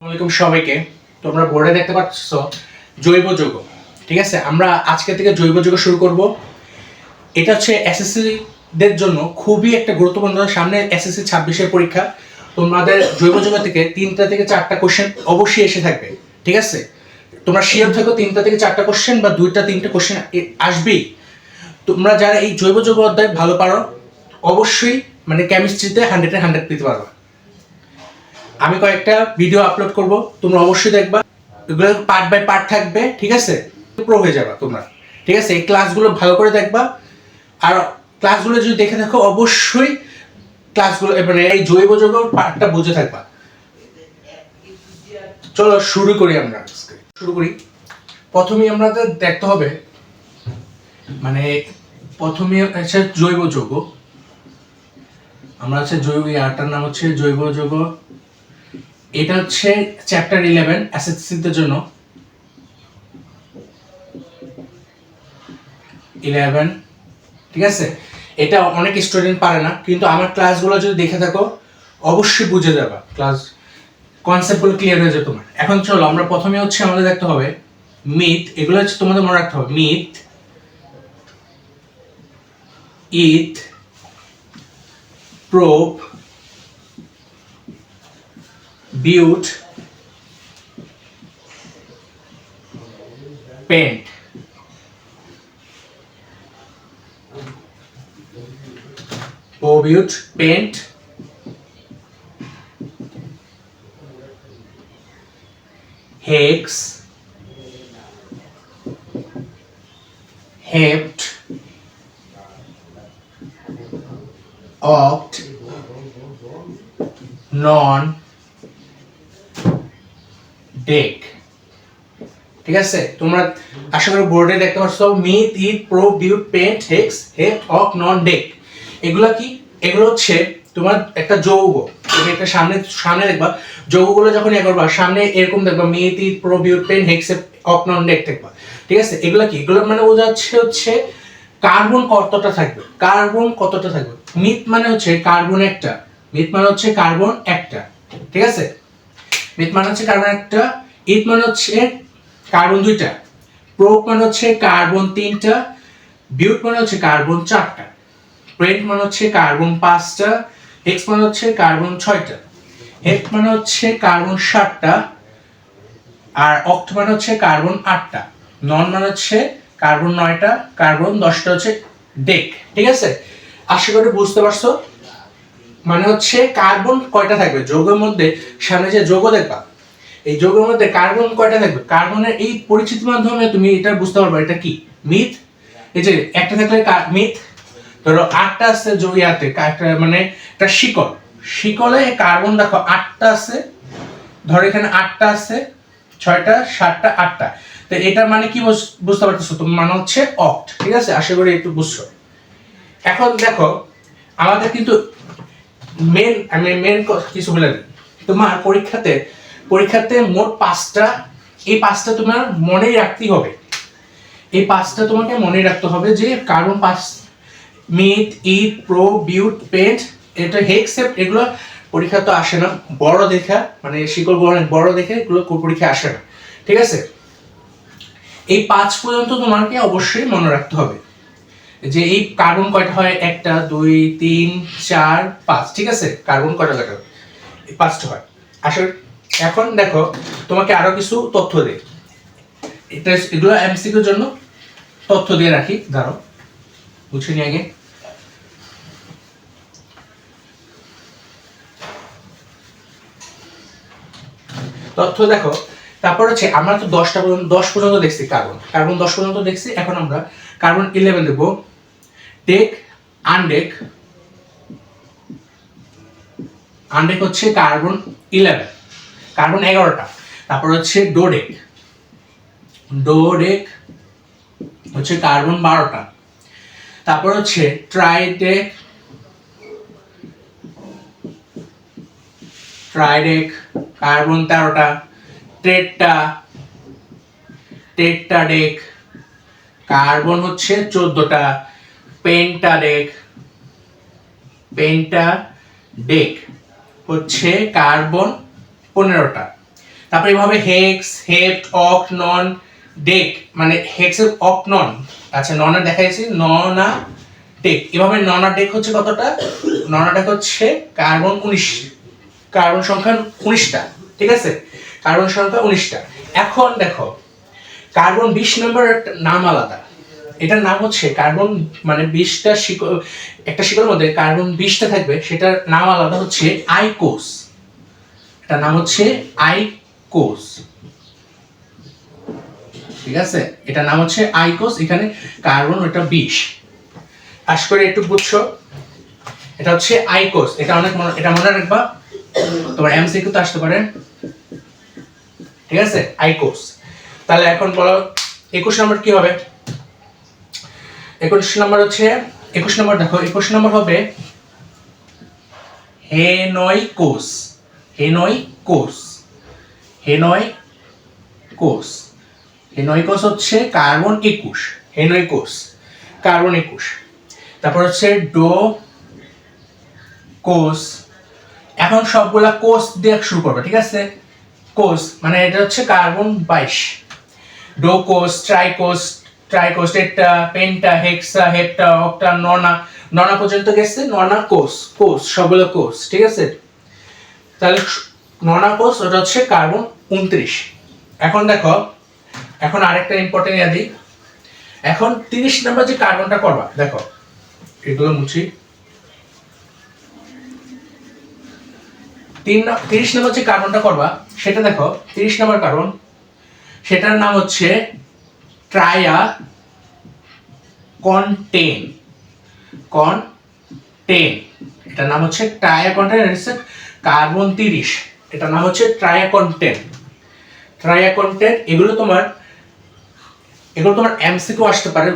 আসসালামু সবাইকে। তোমরা বোর্ডে দেখতে পাচ্ছ জৈব যৌগ। ঠিক আছে, আমরা আজকে থেকে জৈব যৌগ শুরু করব। এটা হচ্ছে এসএসসি দের জন্য খুবই একটা গুরুত্বপূর্ণ। সামনে এসএসসি 26-এর পরীক্ষা। তোমাদের জৈব যৌগ থেকে 3টা থেকে 4টা কোশ্চেন অবশ্যই এসে থাকবে। ঠিক আছে, তোমরা শিওর থাকো 3টা থেকে 4টা কোশ্চেন বা 2টা 3টা কোশ্চেন আসবেই। তোমরা যারা এই জৈব যৌগ অধ্যায় ভালো পারো অবশ্যই মানে কেমিস্ট্রিতে 100-এ 100 পেতে পারবে। আমি কয়েকটা ভিডিও আপলোড করব, তোমরা অবশ্যই দেখবা। এগুলো পার্ট বাই পার্ট থাকবে। ঠিক আছে, প্রো হয়ে যাবে তোমরা। ঠিক আছে, এই ক্লাসগুলো ভালো করে দেখবা। আর ক্লাসগুলো যদি দেখে থাকো অবশ্যই ক্লাসগুলো এবারে এই জৈব যৌগ পার্টটা বুঝে থাকবা। চলো শুরু করি। আমরা শুরু করি। প্রথমেই আমাদের দেখতে হবে মানে প্রথমে হচ্ছে জৈব যৌগ। আমরা হচ্ছে জৈব আরটার নাম হচ্ছে জৈব যৌগ। এটা হচ্ছে চ্যাপ্টার 11 এসএসসিদের জন্য। 11, ঠিক আছে। এটা অনেক স্টুডেন্ট পারে না, কিন্তু আমার ক্লাসগুলো যদি দেখে থাকো অবশ্যই বুঝে যাবা। ক্লাস কনসেপ্টগুলো ক্লিয়ার হয়ে যাবে তোমার। এখন চলো আমরা প্রথমে হচ্ছে আমাদের দেখতে হবে মিথ। এগুলো হচ্ছে তোমাদের মনে রাখতে হবে। Myth, ইথ, prop, বিউট, paint. প্রোবিউট, paint, hex, হেপ্ট, অক্ট, নন, ডেক। ঠিক আছে, তোমরা আশা করি বোর্ডে দেখতে পাচ্ছ মিথ, ইথ, প্রো, বিউট, পেন্ট, হেক্স, হেপ্ট, অক্ট, নন, ডেক। এগুলা কি? এগুলো হচ্ছে তোমার একটা যৌগ। তুমি একটা সামনে সামনে দেখবা যৌগগুলো যখন করবা সামনে এরকম দেখবা মিথ, ইথ, প্রো, বিউট, পেন্ট, হেক্স, অক্ট, নন, ডেক দেখবা। ঠিক আছে, এগুলা কি? এগুলো মানে বোঝাচ্ছে হচ্ছে কার্বন কতটা থাকবে। কার্বন কতটা থাকবে। মিথ মানে হচ্ছে কার্বন একটা। মিথ মানে হচ্ছে কার্বন একটা। ঠিক আছে, মিথ মানে হচ্ছে কার্বন একটা। ইথ মানে হচ্ছে কার্বন দুইটা। প্রোপ মানে হচ্ছে কার্বন তিনটা। বিউট মানে হচ্ছে কার্বন চারটা। পেন্ট মানে হচ্ছে কার্বন পাঁচটা। হেক্স মানে হচ্ছে কার্বন ছয়টা। হেপ্ট মানে হচ্ছে কার্বন সাতটা। আর অক্ট মানে হচ্ছে কার্বন আটটা। নন মানে হচ্ছে কার্বন নয়টা। কার্বন 10টা হচ্ছে ডেক। ঠিক আছে, আশা করি বুঝতে পারছো। মানে হচ্ছে কার্বন কয়টা থাকবে যৌগের মধ্যে। সামনে যে যৌগ দেখবা এই যৌগের মধ্যে কার্বন কয়টা থাকবে। কার্বনের এই পরিচিতির মাধ্যমে তুমি এটা বুঝতে পারবে এটা কি মিথ। এই যে একটা থাকলে মিথ। ধরো 8টা আছে যৌগিয়াতে মানে একটা শিকল। শিকলে কার্বন দেখো 8টা আছে। ধরো এখানে 8টা আছে, 6টা, 7টা, 8টা। তো এটা মানে কি বুঝতে পারতেছো তুমি? মানে হচ্ছে অক্ট। ঠিক আছে, আশা করি একটু বুঝছো। এখন দেখো আমাদের কিন্তু মেন কিছু বলে দিই। তোমার পরীক্ষাতে মোট 5টা। এই 5টা তোমার মনেই রাখতেই হবে। এই 5টা তোমাকে মনে রাখতে হবে যে কার্বন 5 মিথ, ইথ, প্রো, বিউট, পেন্ট, এটা হেক্স, সেপ্ট। এগুলো পরীক্ষা তো আসে না বড় দেখা, মানে শিকল বড় দেখে এগুলো পরীক্ষা আসে না। ঠিক আছে, এই 5 পর্যন্ত তোমাকে অবশ্যই মনে রাখতে হবে যে এই কার্বন কয়টা হয়। 1টা, 2, 3, 4, 5। ঠিক আছে, কার্বন কয়টা লাগে? 5টা হয়। আসলে এখন দেখো তোমাকে আরো কিছু তথ্য দেই। এটা এগুলো এমসিকিউর জন্য তথ্য দিয়ে রাখি। দাঁড়াও বুঝে নি আগে। তথ্য দেখো। তারপর হচ্ছে আমরা তো 10 পর্যন্ত দেখছি। কার্বন 10 পর্যন্ত দেখছি। এখন আমরা কার্বন 11 দেব। ডেক, আনডেক। আনডেক হচ্ছে কার্বন 11, কার্বন 11টা। তারপর হচ্ছে ডোডেক। ডোডেক হচ্ছে কার্বন 12টা। তারপর হচ্ছে ট্রাইডেক। ট্রাইডেক কার্বন 13টা। টেট্টা, টেট্টাডেক কার্বন হচ্ছে 14টা। পেন্টাডেক, পেন্টাডেক হচ্ছে কার্বন 15টা। তারপরে এভাবে হেক্স, হেপ্ট, অক, নন, ডেক, মানে হেক্স অক নন, আচ্ছা ননা দেখাইছি, ননা ডেক, এভাবে ননা ডেক হচ্ছে কতটা, ননা ডেক হচ্ছে কার্বন 19, কার্বন সংখ্যা 19টা, ঠিক আছে, কার্বন সংখ্যা 19টা। এখন দেখো কার্বন 20 নম্বর নাম আলাদা, এটার নাম হচ্ছে কার্বন, মানে 20টা শিকড়, একটা শিকড়ের মধ্যে কার্বন 20টা থাকবে, সেটার নাম আলাদা হচ্ছে আইকোস, এটার নাম হচ্ছে আইকোস, ঠিক আছে, এটার নাম হচ্ছে আইকোস। এখানে কার্বন ওটা 20, আশা করি একটু বুঝছো, এটা হচ্ছে আইকোস, এটা অনেক এটা মনে রাখবা, তোমার এমসিকিউ তো আসতে পারে, ঠিক আছে, আইকোস। তাহলে এখন বলো 21 নম্বর কি হবে, 21 নম্বর হচ্ছে, 21 নম্বর দেখো, 21 নম্বর হবে হেনয়কোস, হেনয়কোস, হেনয়কোস, হেনয়কোস হচ্ছে কার্বন 21, হেনয়কোস কার্বন 21। তারপর হচ্ছে ডো কোস, এখন সবগুলা কোস দিয়ে শুরু করবে, ঠিক আছে, কোস মানে এটা হচ্ছে কার্বন 22, ডোকোস, ট্রাইকোস, ট্রাইকোস, টেট্রা, পেন্টা, হেক্সা, হেপ্টা, অক্টা, ননা, ননা পর্যন্ত গেছে, ননা কোস, কোস সবগুলো কোস, ঠিক আছে। তাহলে ননা কোস ওটা হচ্ছে কার্বন 29। এখন দেখো, এখন আরেকটা ইম্পর্টেন্ট ইয়া দিই, এখন 30 নম্বর যে কার্বনটা করবা, দেখো এগুলো মুছি, 30 নম্বর যে কার্বনটা করবা সেটা দেখো, 30 নম্বর কার্বন, সেটার নাম হচ্ছে ট্রায়া কন্টেন, কন্টেন, এটার নাম হচ্ছে ট্রায়া কন্টেন, হচ্ছে কার্বন 30, এটার নাম হচ্ছে ট্রায়া কন্টেন, ট্রায়া কন্টেন। এগুলো তোমার এমসিকিউ আসতে পারে,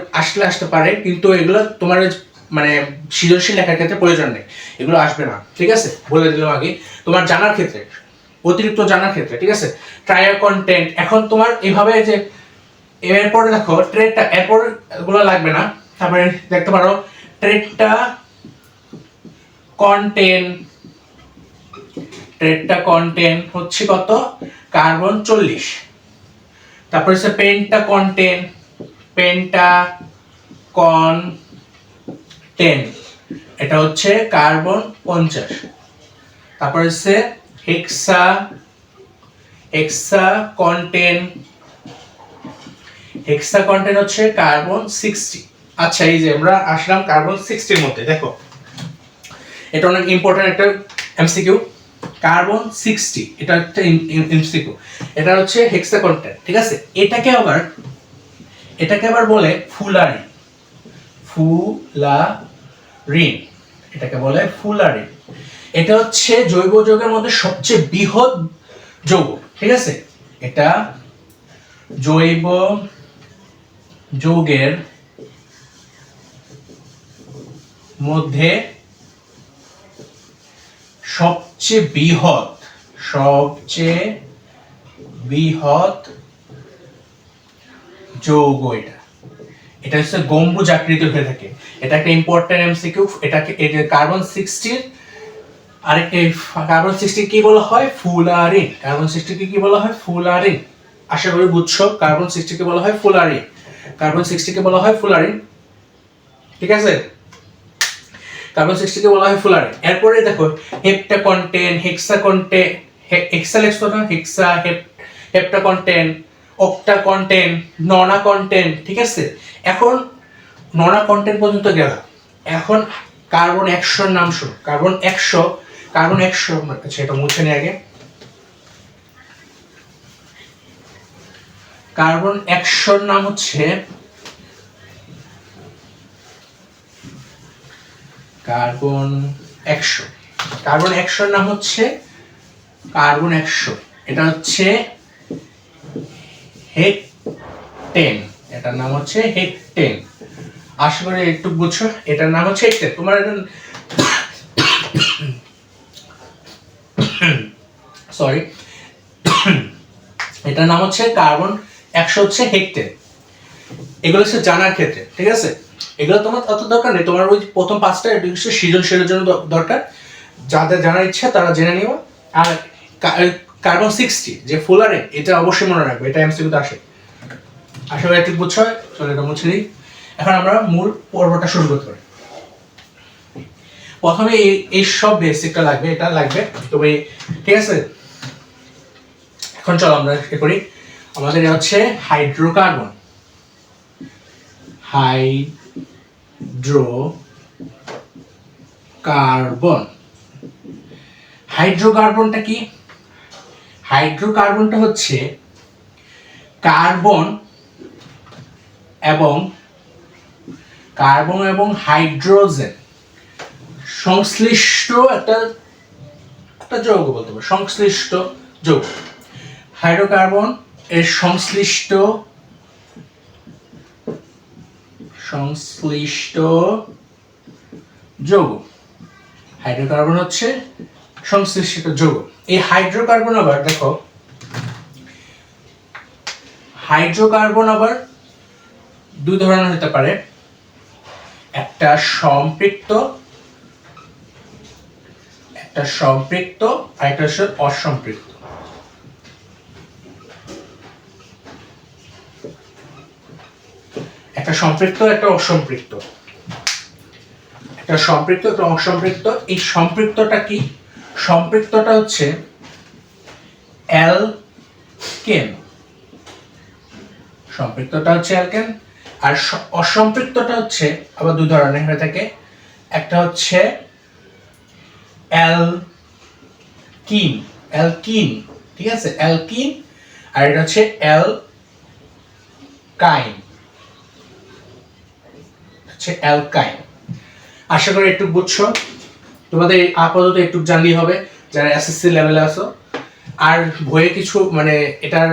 আসতে পারে, কিন্তু এগুলো তোমার মানে সৃজনশীল লেখার ক্ষেত্রে প্রয়োজন নেই, এগুলো আসবে না, ঠিক আছে, বলে দিলাম আগে, তোমার জানার ক্ষেত্রে, অতিরিক্ত জানার ক্ষেত্রে, ঠিক আছে, ট্রায়াল কন্টেন্ট। এখন তোমার এইভাবে যে এরপরে দেখো ট্রেডটা, এরপর এগুলো লাগবে না, তারপরে দেখতে পারো ট্রেডটা কন্টেন্ট, ট্রেডটা কন্টেন্ট হচ্ছে কত, কার্বন 40। তারপর হচ্ছে পেন্টা কন্টেন্ট, পেন্টা কন্টেন্ট, এটা হচ্ছে কার্বন 50। তারপর হচ্ছে হেক্সা, হেক্সা কন্টেন্ট, হেক্সা কন্টেন্ট হচ্ছে কার্বন 60। আচ্ছা এই যে আমরা আসলাম কার্বন 60 এর মধ্যে, দেখো এটা অনেক ইম্পর্টেন্ট একটা এমসিকিউ, কার্বন 60, এটা একটা এমসিকিউ, এটা হচ্ছে হেক্সা কন্টেন্ট, ঠিক আছে। এটাকে আবার বলে ফুলারিন, ফুলারিন, এটাকে বলে ফুলারিন। এটা হচ্ছে জৈব যৌগের মধ্যে সবচেয়ে বৃহৎ যৌগ, ঠিক আছে, এটা জৈব যৌগের মধ্যে সবচেয়ে বৃহৎ যৌগ, এটা হচ্ছে গম্বুজ আকৃতি হয়ে থাকে, এটা একটা ইম্পর্টেন্ট এমসিকিউ। এটাকে কার্বন 60, আরেকটা কার্বন 60 কি বলা হয়, ফুলারিন, কার্বন 60 কি বলা হয়, ফুলারিন, আশা করি বুঝছো, কার্বন 60 কে বলা হয় ফুলারিন, কার্বন 60 কে বলা হয় ফুলারিন, ঠিক আছে, কার্বন 60 কে বলা হয় ফুলারিন। এরপরে দেখো হেপ্টা কন্টেন্ট, হেক্সা কন্টেন্ট, হেক্সালেক্স তো না, hexa, hepta content, octa content, nona content, ঠিক আছে। এখন ননা কন্টেন্ট পর্যন্ত গেল, এখন কার্বন 100 নাম শুনো, কার্বন 100, কার্বন 100, আচ্ছা এটা মুছে নি আগে, কার্বন 100 নাম হচ্ছে কার্বন 100, কার্বন 100 নাম হচ্ছে কার্বন 100, এটা হচ্ছে হেক্টেন, এটার নাম হচ্ছে হেক্টেন, আশা করি একটু বুঝছো, এটার নাম হচ্ছে হেক্টেন। তোমার সরি, এটার নাম হচ্ছে কার্বন 100, হচ্ছে হেক্টেন। এগুলো হচ্ছে জানার ক্ষেত্রে, ঠিক আছে, এগুলো তোমার অত দরকার নেই, তোমার ওই প্রথম 5টা সৃজনশীলের জন্য দরকার, যাদের জানার ইচ্ছা তারা জেনে নিও। আর কার্বন 60 যে ফুলারে, এটা অবশ্যই মনে রাখবে, এটা এমসিকিউতে আসে। আশা করি একটু বুঝছো। চলো এটা মুছে দিই। এখন আমরা মূল পর্বটা শুরু করতে পারি। প্রথমে এই সব বেসিকটা লাগবে, এটা লাগবে তুমি, ঠিক আছে। এখন চলো আমরা কি করি, আমাদের হচ্ছে হাইড্রোকার্বন। হাইড্রোকার্বনটা কি? হাইড্রোকার্বনটা হচ্ছে কার্বন এবং হাইড্রোজেন সংশ্লিষ্ট একটা যৌগ বলতে পারো, সংশ্লিষ্ট যৌগ। হাইড্রোকার্বন এর সংশ্লিষ্ট যৌগ। হাইড্রোকার্বন হচ্ছে সংশ্লিষ্ট যৌগ। এই হাইড্রোকার্বন আবার দেখো, হাইড্রোকার্বন আবার দুই ধরনের হতে পারে, একটা সম্পৃক্ত আর একটা হচ্ছে অসম্পৃক্ত। একটা সম্পৃক্ত, একটা অসম্পৃক্ত। একটা সম্পৃক্ত, একটা অসম্পৃক্ত। এই সম্পৃক্তটা কি? সম্পৃক্তটা হচ্ছে অ্যালকেন। সম্পৃক্তটা হচ্ছে অ্যালকেন। আর অসম্পৃক্তটা হচ্ছে আবার দুই ধরনের হয়ে থাকে, একটা হচ্ছে অ্যালকিন, ঠিক আছে, অ্যালকিন। আর এটা হচ্ছে অ্যালকাইন। আশা করি একটু বুঝছো। তোমাদের আপাতত একটু জানলেই হবে যারা এসএসসি লেভেলে আছো। আর বইয়ে কিছু মানে এটার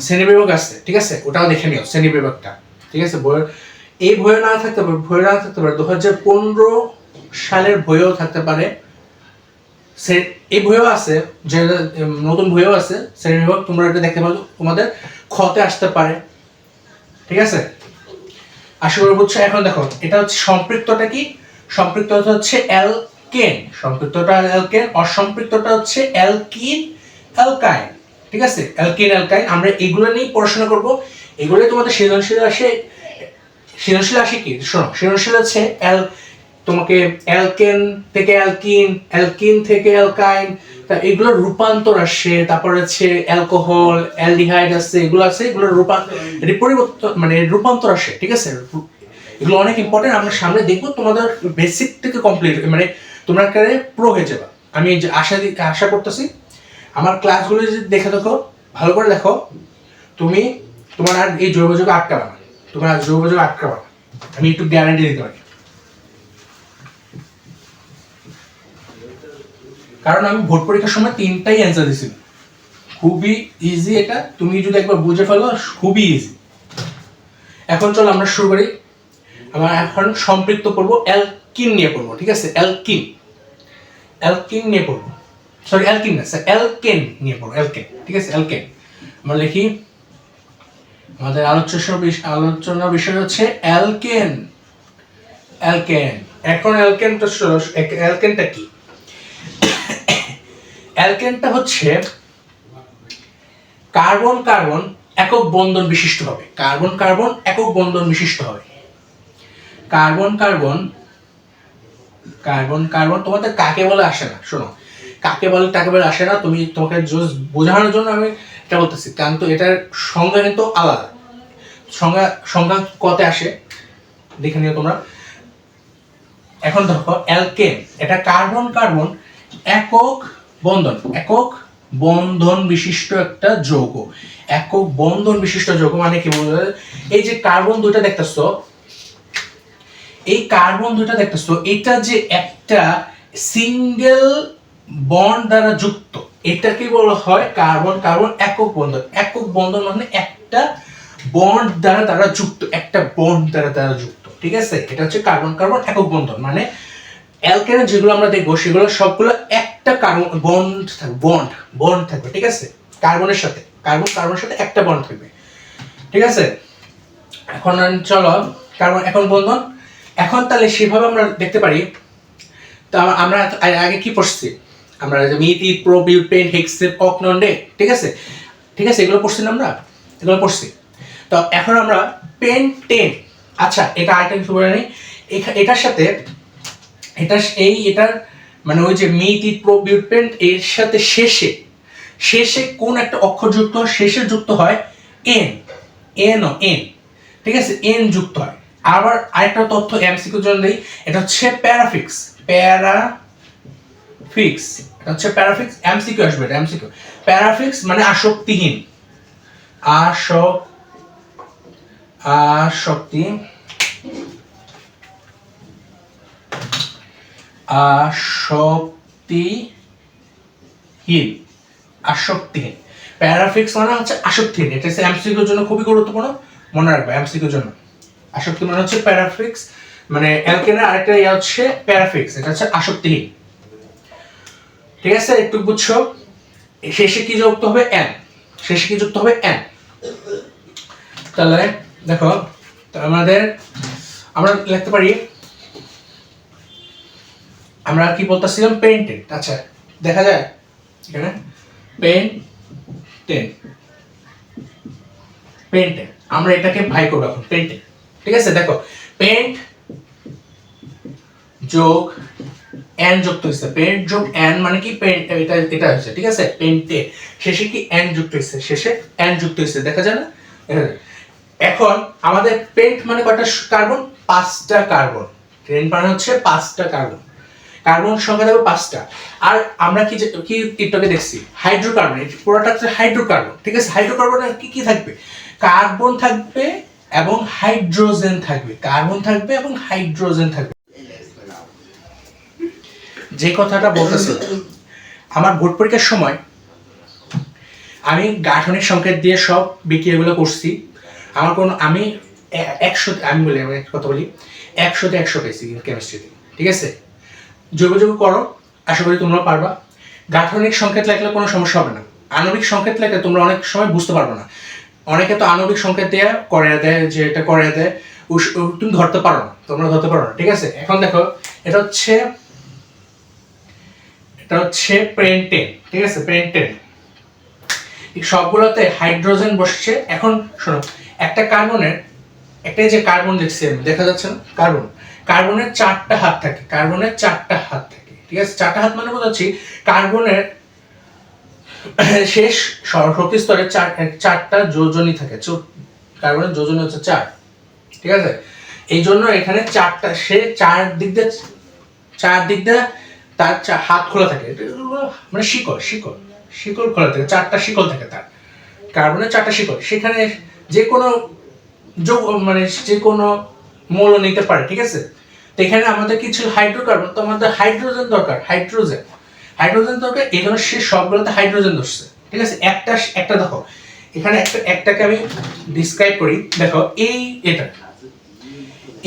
শ্রেণীবিভাগ আছে, ঠিক আছে, ওটাও দেখে নিও শ্রেণীবিভাগটা, ঠিক আছে। এই বইয়ে না থাকতে পারে 2015 সালের বইও থাকতে পারে। এই বইও আছে, যে নতুন বইও আছে শ্রেণীবিভাগ, তোমরা এটা দেখতে পারো, তোমাদের খতে আসতে পারে, ঠিক আছে। আশা করি বুঝছো। এখন দেখো, এটা হচ্ছে সম্পৃক্তটা কি? সম্পৃক্তটা হচ্ছে অ্যালকেন, সম্পৃক্তটা অ্যালকেন। অসম্পৃক্তটা হচ্ছে অ্যালকাইন, ঠিক আছে, অ্যালকাইন। আমরা এগুলো নিয়ে পড়াশোনা করব। এগুলো তোমাদের সৃজনশীল আসে কি? শোনো, সৃজনশীল আছে তোমাকে অ্যালকেন থেকে অ্যালকিন থেকে অ্যালকাইন, এগুলোর রূপান্তর আসে। তারপর হচ্ছে অ্যালকোহল, অ্যালডিহাইড আছে, এগুলো আছে, এগুলোর পরিবর্তন মানে রূপান্তর আসে, ঠিক আছে। এগুলো অনেক ইম্পর্টেন্ট। আমরা সামনে দেখবো, তোমাদের বেসিক থেকে কমপ্লিট মানে তোমরা প্রো হয়ে যাবে। আমি আশা করতেছি। আমার ক্লাসগুলো যদি দেখে দেখো, ভালো করে দেখো, তোমার আর এই জৈবযোগ আটকাবে না, আমি একটু গ্যারান্টি দিতে পারি। কারণ আমি ভোট পরীক্ষার সময় 3টাই অ্যান্সার দিয়েছি, খুবই ইজি। এটা তুমি যদি একবার বুঝে ফেলো, খুবই ইজি। এখন চলো আমরা শুরু করি। আমরা এখন সম্পৃক্ত করব, অ্যালকিন নিয়ে পড়বো, ঠিক আছে। অ্যালকিন নিয়ে পড়বো, সরি অ্যালকিন না স্যার, অ্যালকেন নিয়ে পড়বো, অ্যালকেন, ঠিক আছে, অ্যালকেন। আমরা লিখি, আমাদের আলোচনার বিষয় হচ্ছে অ্যালকেন। এখন অ্যালকেনটা কি? অ্যালকেনটা হচ্ছে কার্বন একক বন্ধন বিশিষ্ট হবে। কার্বন একক বন্ধন বিশিষ্ট হবে। কার্বন তোমাদের কাকে বলে আসে না, শোনো, কাকে বলে টাকে বলে আসে না। তোমাকে বোঝানোর জন্য আমি এটা বলতেছি, কারণ তো এটার সংজ্ঞা কিন্তু আলাদা। সংজ্ঞা কতে আসে দেখে নিও তোমরা। এখন দেখো, অ্যালকেন এটা কার্বন একক বন্ধন বিশিষ্ট একটা যৌগ। একক বন্ধন বিশিষ্ট যৌগ মানে কি বলবো? এই যে কার্বন দুইটা দেখতেছো, এটা যে একটা সিঙ্গেল বন্ড দ্বারা যুক্ত, এটাকে বলা হয় কার্বন একক বন্ধন মানে একটা বন্ড দ্বারা তারা যুক্ত, ঠিক আছে। এটা হচ্ছে কার্বন একক বন্ধন। মানে অ্যালকেন যেগুলো আমরা দেখবো, সেগুলো সবগুলো একটা বন্ড থাকবে, ঠিক আছে। কার্বনের সাথে একটা বন্ড থাকবে, ঠিক আছে। এখন চলো, কার্বন এখন বন্ধন। এখন তাহলে সেভাবে আমরা দেখতে পারি। তো আমরা আগে কি পড়ছি? আমরা যে মিথ ইথ প্রো বিউট পেন্ট হেক্স অক নন ডেক, ঠিক আছে এগুলো পড়ছি না আমরা, এগুলো পড়ছি। তো এখন আমরা পেন্টেন, আচ্ছা এটা আইটেম কি বলে নেই, এটার সাথে এটার মানে ওই যে মিথ ইথ প্রো বিউট পেন্ট এর সাথে শেষে কোন একটা অক্ষর যুক্ত হয়, শেষে যুক্ত হয় এন, এন, ঠিক আছে, এন যুক্ত হয়। আবার আরেকটা তথ্য এমসিকিউর জন্য দেই, এটা হচ্ছে প্যারাফিক্স, এটা হচ্ছে প্যারাফিক্স, এমসিকিউ আসবে, এটা এমসিকিউ। প্যারাফিক্স মানে আসক্তিহীন, আসক্তিহীন। প্যারাফিক্স মানে হচ্ছে আসক্তিহীন, এটা হচ্ছে এমসিকিউর জন্য খুবই গুরুত্বপূর্ণ, মনে রাখবে এমসিকিউর জন্য। আসক্তি মানে হচ্ছে প্যারাফিক্স, মানে অ্যালকেনের আরেকটা ইয়া হচ্ছে প্যারাফিক্স, এটা হচ্ছে আসক্তিহীন, ঠিক আছে, একটু বুঝছো। শেষে কি যুক্ত হবে এন, তাহলে দেখো আমরা লিখতে পারি, আমরা কি বলতেছিলাম পেন্টেড, আচ্ছা দেখা যায় এখানে পেন্টেড, আমরা এটাকে ভাই করব এখন পেন্টেড, ঠিক আছে। দেখো পেন্ট যোগ এন যুক্ত হয়েছে, পেন্ট যোগ এন মানে কি পেন্ট, এটা হচ্ছে, ঠিক আছে, পেন্টে শেষে কি এন যুক্ত হয়েছে, দেখা যায় না। এখন আমাদের পেন্ট মানে কয়টা কার্বন, 5টা কার্বন, পেন্ট মানে হচ্ছে 5টা কার্বন, কার্বন সংখ্যা দেবো 5টা। আর আমরা কি টিকটকে দেখছি হাইড্রোকার্বন, পুরোটা হচ্ছে হাইড্রোকার্বন, ঠিক আছে। হাইড্রোকার্বনের কি থাকবে, কার্বন থাকবে এবং হাইড্রোজেন থাকবে, যে কথাটা বলতেছি, আমার বোর্ড পরীক্ষার সময় আমি গাঠনিক সংকেত দিয়ে সব বিক্রিয়াগুলো করছি, আমি 100তে 100 পেয়েছি কেমিস্ট্রিতে, ঠিক আছে। যোগাযোগ করো, আশা করি তোমরা পারবা। গাঠনিক সংকেত লাগলে কোনো সমস্যা হবে না, আণবিক সংকেত লাগলে তোমরা অনেক সময় বুঝতে পারবে না, অনেকে তো আণবিক সংকেত দিয়ে করে দেয়, যে এটা করে দেয়, তুমি ধরতে পারো না, ঠিক আছে। এখন দেখো এটা হচ্ছে পেন্টেন, ঠিক আছে, পেন্টেন, সবগুলোতে হাইড্রোজেন বসছে। এখন শোনো, একটা কার্বনের, একটা যে কার্বন দেখছি দেখা যাচ্ছে না, কার্বনের 4টা হাত থাকে, ঠিক আছে। 4টা হাত মানে বোঝাচ্ছি কার্বনের শেষ শক্তি স্তরে 4টা যোজনী থাকে, কার্বনের যোজনী হচ্ছে 4, ঠিক আছে। এই জন্য এখানে 4টা, সে 4 দিক দিয়ে তার হাত খোলা থাকে, মানে শিকল খোলা থাকে, 4টা শিকল থাকে তার, কার্বনের 4টা শিকল, সেখানে যে কোনো মৌল নিতে পারে, ঠিক আছে। তো এখানে আমাদের কি ছিল হাইড্রোকার্বন, তো আমাদের হাইড্রোজেন দরকার, এই জন্য সে সবগুলোতে হাইড্রোজেন ধরছে, ঠিক আছে। একটা দেখো এখানে একটাকে আমি ডিসক্রাইব করি, দেখো এটা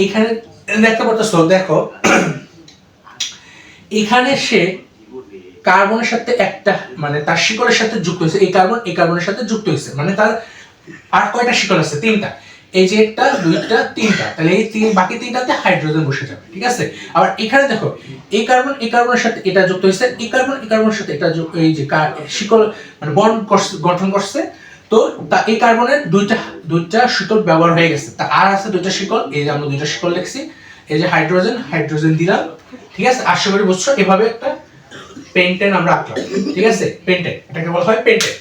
এখানে দেখতে পাচ্ছ, দেখো এখানে সে কার্বনের সাথে একটা, মানে তার শিকলের সাথে যুক্ত হয়েছে, এই কার্বনের সাথে যুক্ত হয়েছে, মানে তার আর কয়টা শিকল আছে, 3টা, এই যে একটা, 2টা, 3টা, তাহলে এই বাকি 3টাতে হাইড্রোজেন বসে যাবে, ঠিক আছে। আবার এখানে দেখো এই কার্বনের সাথে এটা যুক্ত হয়েছে, এই কার্বনের সাথে এটা, এই যে শিকল মানে বন্ড গঠন করছে, তো এই কার্বনের দুইটা শিকল ব্যবহার হয়ে গেছে, তা আর আছে 2টা শিকল, এই যে আমরা 2টা শিকল লিখছি, এই যে হাইড্রোজেন দিলাম, ঠিক আছে। আশা করি বুঝছো, এভাবে একটা পেন্টেন আমরা আঁকলাম, ঠিক আছে, পেন্টেন, এটাকে বলা হয় পেন্টেন।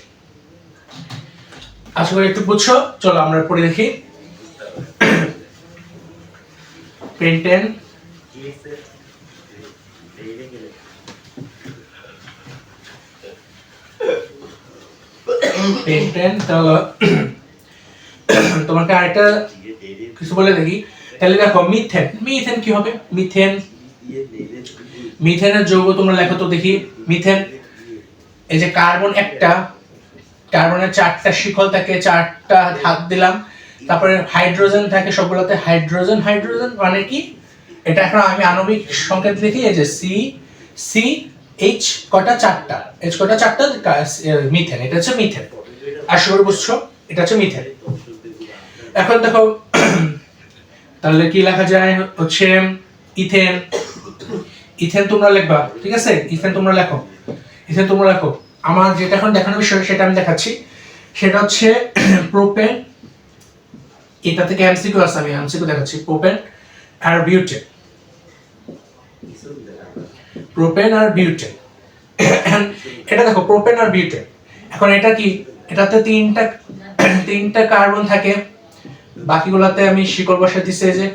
আশা করি একটু বুঝছো, চলো আমরা পড়ে দেখি। পেন্টেন তাহলে তোমাকে আরেকটা কিছু বলে দেখি, তাহলে দেখো মিথেন কি হবে, মিথেনের যৌগ তোমরা লেখো তো দেখি। মিথেন, এই যে কার্বন একটা, কার্বনের 4টা শিকল থাকে, 4টা হাত দিলাম, তারপরে হাইড্রোজেন থাকে সবগুলোতে, হাইড্রোজেন মানে কি, এটা এখন আমি আণবিক সংকেত লিখি, এই যে সি এইচ কটা 4টা, মিথেন, এটা হচ্ছে মিথেন। আশা করি বুঝছো, এটা হচ্ছে মিথেন। এখন দেখো তাহলে কি লেখা যায়, হচ্ছে ইথেন তোমরা লিখবা, ঠিক আছে? ইথেন তোমরা লেখো, ইথেন তোমরা লেখো। আমার যেটা এখন দেখানোর বিষয় সেটা আমি দেখাচ্ছি, সেটা হচ্ছে প্রোপেন। এটা থেকে এমসিকিউ আছে, আমি এমসিকিউ দেখাচ্ছি। প্রোপেন আর বিউটেন, প্রোপেন আর বিউটেন। এটা দেখো প্রোপেন আর বিউটেন। এখন এটা কি, এটাতে তিনটা কার্বন থাকে, বাকিগুলোতে আমি শিকড় বসে দিছি, এই যে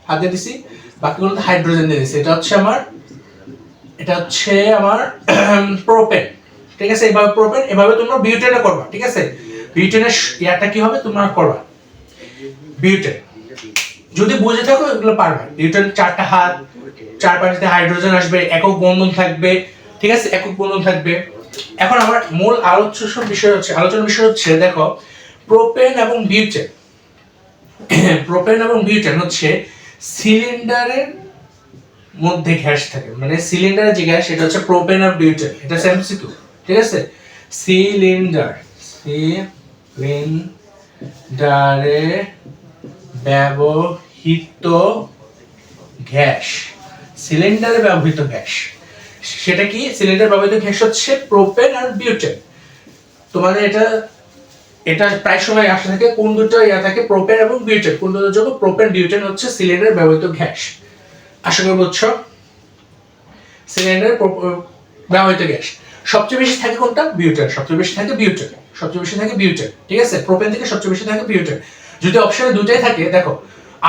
হাতে দিছি, বাকিগুলোতে হাইড্রোজেন দিয়ে দিছি। এটা হচ্ছে আমার প্রোপেন, ঠিক আছে? এভাবে প্রোপেন, এভাবে তোমরা বিউটেনে করবা, ঠিক আছে? বিউটেনের ইয়াটা কি হবে তোমরা করবা বিউটেন। যদি বুঝে থাকো এগুলো পারবে। বিউটেন 4টা হাত, 4 পাশে হাইড্রোজেন আসবে, একক বন্ধন থাকবে, ঠিক আছে? একক বন্ধন থাকবে। এখন আমার মূল আলোচনার বিষয় হচ্ছে দেখো প্রোপেন এবং বিউটেন। প্রোপেন এবং বিউটেন হচ্ছে সিলিন্ডারের মধ্যে গ্যাস থাকে, মানে সিলিন্ডারের যে গ্যাস সেটা হচ্ছে প্রোপেন আর বিউটেন। এটা এমসিকিউ, ঠিক আছে? সিলিন্ডারে ব্যবহৃত গ্যাস, সিলিন্ডারে ব্যবহৃত গ্যাস সেটা কি? সিলিন্ডার ব্যবহৃত গ্যাস হচ্ছে প্রোপেন আর বিউটেন। তোমাদের এটা প্রায় সময় আসে থাকে, কোন দুটো ইয়া থাকে, প্রোপেন এবং বিউটেন, কোন দুটো যোগ প্রোপেন বিউটেন হচ্ছে সিলিন্ডারে ব্যবহৃত গ্যাস। আশা করি বুঝছো। সিলিন্ডারে ব্যবহৃত গ্যাস সবচেয়ে বেশি থাকে কোনটা? বিউটেন। সবচেয়ে বেশি থাকে বিউটেন, ঠিক আছে? প্রোপেন থেকে সবচেয়ে বেশি থাকে বিউটেন। যদি অপশনে দুটাই থাকে, দেখো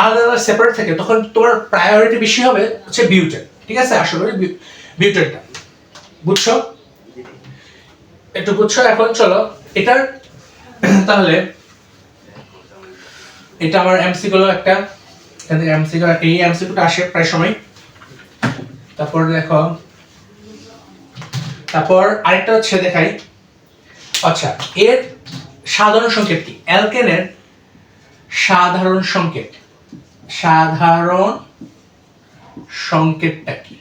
আলাদা আলাদা সেপারেট থাকে, তখন তোমার প্রায়োরিটি বেশি হবে হচ্ছে বিউটেন, ঠিক আছে? আশা করি বিউটেনটা বুঝছো, একটু বুঝছো। এখন চলো এটার তাহলে এটা আমার এমসিকিউ হলো একটা, এখান থেকে এমসিকিউ, এই এমসিকিউটা আসে প্রায় সময়। তারপর দেখো, তারপর আরেকটা হচ্ছে দেখাই। আচ্ছা, এর সাধারণ সংকেত কি? অ্যালকেনের সাধারণ সংকেতটা কি?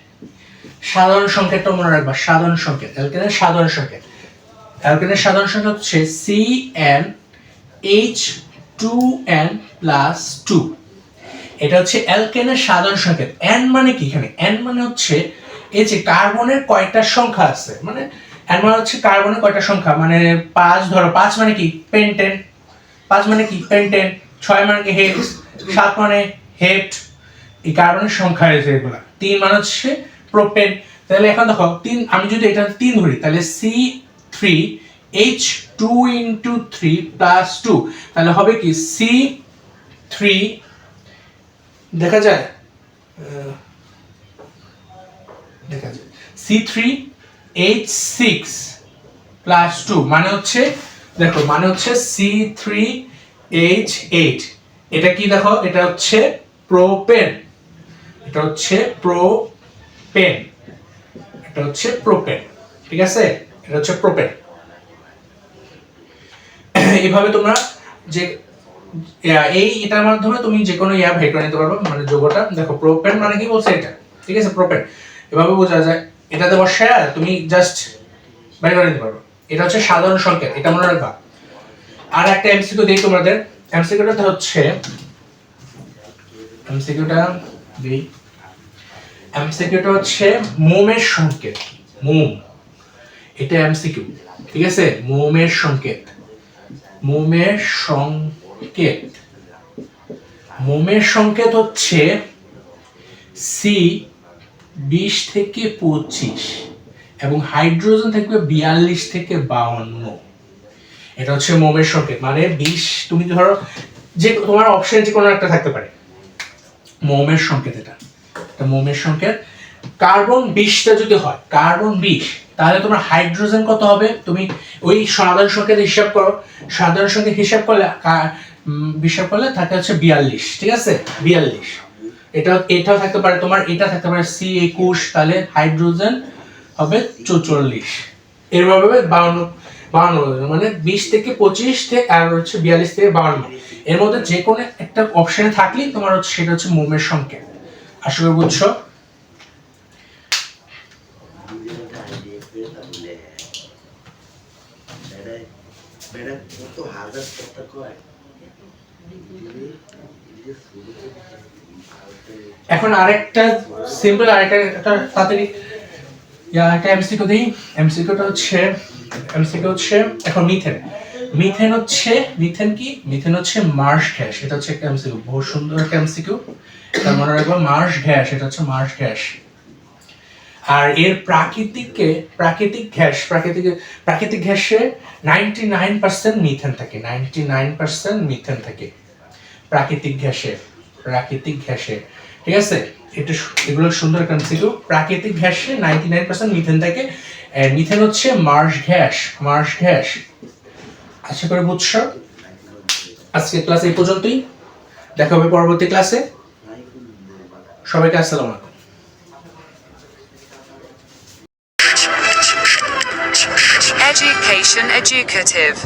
সাধারণ সংকেতটা মনে রাখবা, সাধারণ সংকেত। অ্যালকেনের সাধারণ সংকেত হচ্ছে CnH2n+2। এটা হচ্ছে অ্যালকেনের সাধারণ সংকেত। n মানে কি? এখানে n মানে হচ্ছে এই যে কার্বনের কয়টা সংখ্যা আছে, মানে n মানে হচ্ছে কার্বনের কয়টা সংখ্যা, মানে 5 ধরো, 5 মানে কি? পেন্টেন। 6 মানে কি? হেক্স। 7 মানে হেপ্ট। এই কার্বনের সংখ্যা আছে এগুলা। 3 মানে হচ্ছে প্রোপেন। তাহলে এখন দেখো 3, আমি যদি এটা 3 ধরি তাহলে C3H2 × 3 + 2, তাহলে হবে কি? C3 দেখা যায় C3H6 + 2 মানে হচ্ছে, দেখো মানে হচ্ছে C3H8। এটা কি দেখো? এটা হচ্ছে প্রোপেন, এটা হচ্ছে প্রোপেন, ঠিক আছে? এটা হচ্ছে প্রোপেন। এইভাবে তোমরা যে এটার মাধ্যমে তুমি যে কোনো বের করে নিতে পারবে, মানে যোগটা। দেখো প্রোপেন মানে কি বলছে এটা, ঠিক আছে? প্রোপেন এভাবে বোঝা যায়। এটাতে বসায় তুমি জাস্ট বের করে নিতে পারবে। এটা হচ্ছে সাধারণ সংকেত, এটা মনে রাখবা। আর একটা এমসিকিউ দেই তোমাদের। এমসিকিউটা হচ্ছে মোমের সংকেত। মোম, এটা এমসিকিউ, ঠিক আছে? মোমের সংকেত হচ্ছে C20 থেকে 25 এবং হাইড্রোজেন থাকবে 42 থেকে 52। এটা হচ্ছে মোমের সংকেত, মানে 20, তুমি ধরো যে তোমার অপশন যে কোনো একটা থাকতে পারে। মোমের সংকেত, এটা মোমের সংকেত। কার্বন 20টা যদি হয়, কার্বন 20, তাহলে তোমার হাইড্রোজেন কত হবে? তুমি ওই সাধারণ সংকেত হিসাব করো। সাধারণ সংকেত হিসাব করলে থাকে হচ্ছে 42, ঠিক আছে? 42। এটাও থাকতে পারে তোমার, এটা থাকতে পারে C21, তাহলে হাইড্রোজেন হবে 44। এরভাবে 52 মানে 20 থেকে 25 থেকে আর হচ্ছে 42 থেকে 52, এর মধ্যে যে কোনো একটা অপশনে থাকলেই তোমার হচ্ছে সেটা হচ্ছে মোমের সংকেত। আশা করি বুঝছো। বেড়া কত হাজার কথা কয় এখন আরেকটা সিম্পল একটা তাড়াতাড়ি একটা এমসিকিউ দিই। এমসিকিউটা হচ্ছে এখন মিথেন হচ্ছে মার্শ গ্যাস। এটা হচ্ছে একটা এমসিকিউ, বহুত সুন্দর একটা এমসিকিউ। তার মনে রাখবো মার্শ গ্যাস, এটা হচ্ছে মার্শ গ্যাস। আর এর প্রাকৃতিক গ্যাসে 99% মিথেন থাকে, 99% মিথেন থাকে প্রাকৃতিক গ্যাসে। ঠিক আছে, এগুলো সুন্দর একটা এমসিকিউ। প্রাকৃতিক গ্যাসে 99% মিথেন থাকে, আর মিথেন হচ্ছে মার্শ গ্যাস। আশা করি বুঝছো। আজকে ক্লাস এই পর্যন্তই, দেখা হবে পরবর্তী ক্লাসে। সবাইকে আসসালামু আলাইকুম। Education Educative